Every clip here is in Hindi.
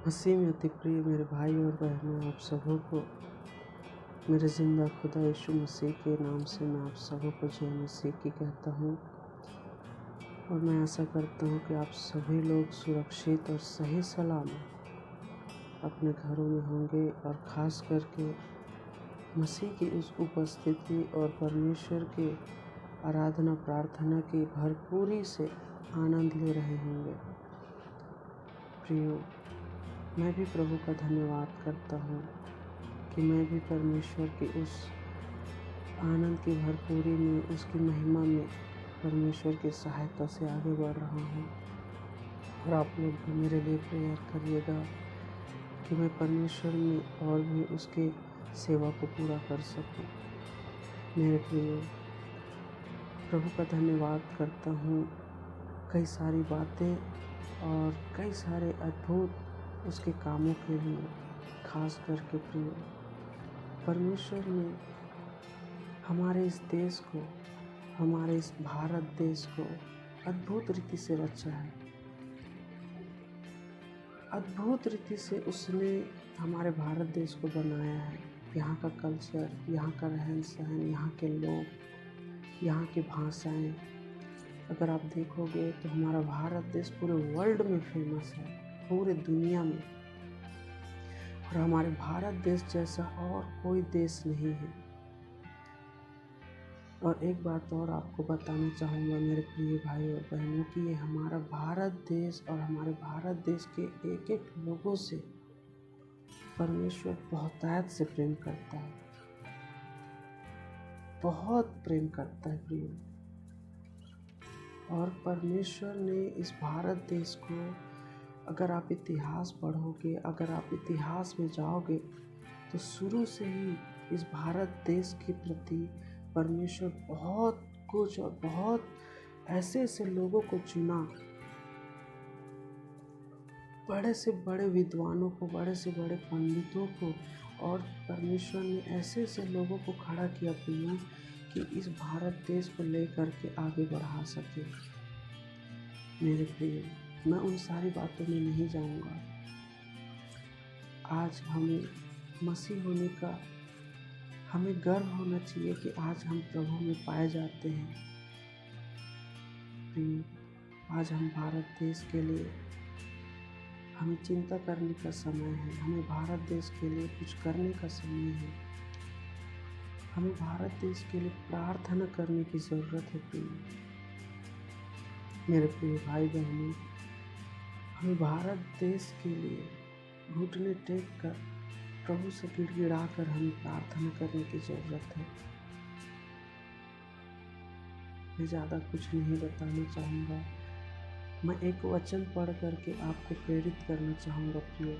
मसीह में अति प्रिय मेरे भाई और बहनों, आप सबों को मेरे ज़िंदा खुदा यीशु मसीह के नाम से मैं आप सबों को जय मसीह की कहता हूँ। और मैं आशा करता हूँ कि आप सभी लोग सुरक्षित और सही सलामत अपने घरों में होंगे और ख़ास करके मसीह की उस उपस्थिति और परमेश्वर के आराधना प्रार्थना की भरपूरी से आनंद ले रहे होंगे। प्रियो, मैं भी प्रभु का धन्यवाद करता हूँ कि मैं भी परमेश्वर की उस आनंद की भरपूरी में, उसकी महिमा में परमेश्वर की सहायता से आगे बढ़ रहा हूँ। और आप लोग भी मेरे लिए प्रेयर करिएगा कि मैं परमेश्वर में और भी उसके सेवा को पूरा कर सकूँ। मेरे प्रिय, प्रभु का धन्यवाद करता हूँ कई सारी बातें और कई सारे अद्भुत उसके कामों के लिए। खास करके प्रिय, परमेश्वर ने हमारे इस देश को, हमारे इस भारत देश को अद्भुत रीति से रचा है। अद्भुत रीति से उसने हमारे भारत देश को बनाया है। यहाँ का कल्चर, यहाँ का रहन सहन, यहाँ के लोग, यहाँ की भाषाएं, अगर आप देखोगे तो हमारा भारत देश पूरे वर्ल्ड में फेमस है, पूरे दुनिया में। और हमारे भारत देश जैसा और कोई देश नहीं है। और एक बात और आपको बताना चाहूँगा मेरे प्रिय भाई और बहनों कि ये हमारा भारत देश और हमारे भारत देश के एक एक लोगों से परमेश्वर बहुतायत से प्रेम करता है, बहुत प्रेम करता है प्रिय। और परमेश्वर ने इस भारत देश को, अगर आप इतिहास पढ़ोगे, अगर आप इतिहास में जाओगे तो शुरू से ही इस भारत देश के प्रति परमेश्वर बहुत कुछ और बहुत ऐसे ऐसे लोगों को चुना, बड़े से बड़े विद्वानों को, बड़े से बड़े पंडितों को, और परमेश्वर ने ऐसे ऐसे लोगों को खड़ा किया प्रिय कि इस भारत देश को लेकर के आगे बढ़ा सके। मेरे प्रिय, मैं उन सारी बातों में नहीं जाऊंगा। आज हमें मसीह होने का हमें गर्व होना चाहिए कि आज हम प्रभु में पाए जाते हैं। प्रिय, आज हम भारत देश के लिए हमें चिंता करने का समय है। हमें भारत देश के लिए कुछ करने का समय है। हमें भारत देश के लिए प्रार्थना करने की ज़रूरत है प्रिय। मेरे प्रिय भाई बहनों, हमें भारत देश के लिए घुटने टेक कर प्रभु से गिड़गिड़ा कर हमें प्रार्थना करने की ज़रूरत है। मैं ज़्यादा कुछ नहीं बताना चाहूँगा। मैं एक वचन पढ़ करके आपको प्रेरित करना चाहूँगा प्रिय।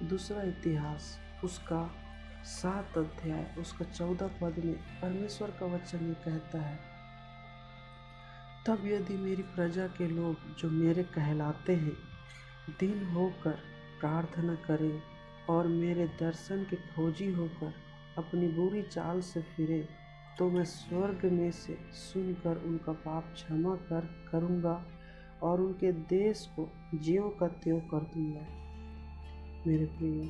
दूसरा इतिहास उसका 7 अध्याय उसका 14 पद में परमेश्वर का वचन ये कहता है, तब यदि मेरी प्रजा के लोग जो मेरे कहलाते हैं दिन होकर प्रार्थना करें और मेरे दर्शन के खोजी होकर अपनी बुरी चाल से फिरे, तो मैं स्वर्ग में से सुनकर उनका पाप क्षमा करूँगा और उनके देश को ज्यों का त्यों कर दूँगा। मेरे प्रिय,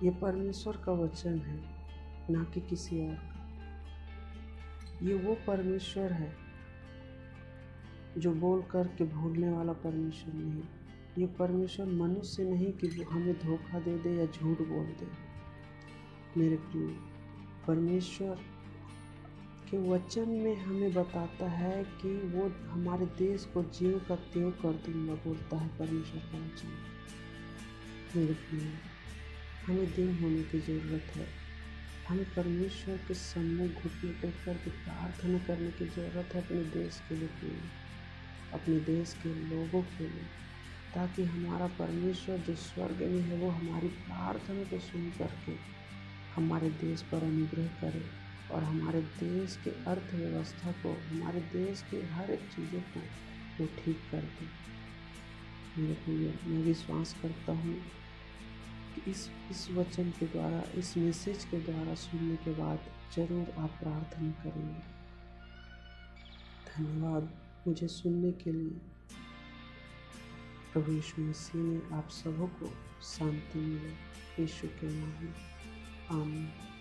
ये परमेश्वर का वचन है, ना कि किसी और का। ये वो परमेश्वर है जो बोल कर के भूलने वाला परमेश्वर नहीं। ये परमेश्वर मनुष्य नहीं कि वो हमें धोखा दे दे या झूठ बोल दे। मेरे प्रिय, परमेश्वर के वचन में हमें बताता है कि वो हमारे देश को ज्यों का त्यों कर दूंगा, बोलता है परमेश्वर का वचन। मेरे प्रिय, हमें दिन होने की ज़रूरत है। हमें परमेश्वर के सम्मुख घुटने टेक करके प्रार्थना करने की ज़रूरत है अपने देश के लिए, अपने देश के लोगों के लिए, ताकि हमारा परमेश्वर जो स्वर्ग में है वो हमारी प्रार्थना को सुन करके हमारे देश पर अनुग्रह करे और हमारे देश के अर्थव्यवस्था को, हमारे देश के हर एक चीज़ों को वो ठीक कर दे। मेरे प्रिय, मैं विश्वास करता हूँ कि इस वचन के द्वारा, इस मैसेज के द्वारा सुनने के बाद ज़रूर आप प्रार्थना करेंगे। धन्यवाद मुझे सुनने के लिए। प्रभु यीशु मसीह ने आप सबों को शांति मिले। यीशु के नाम में आमीन।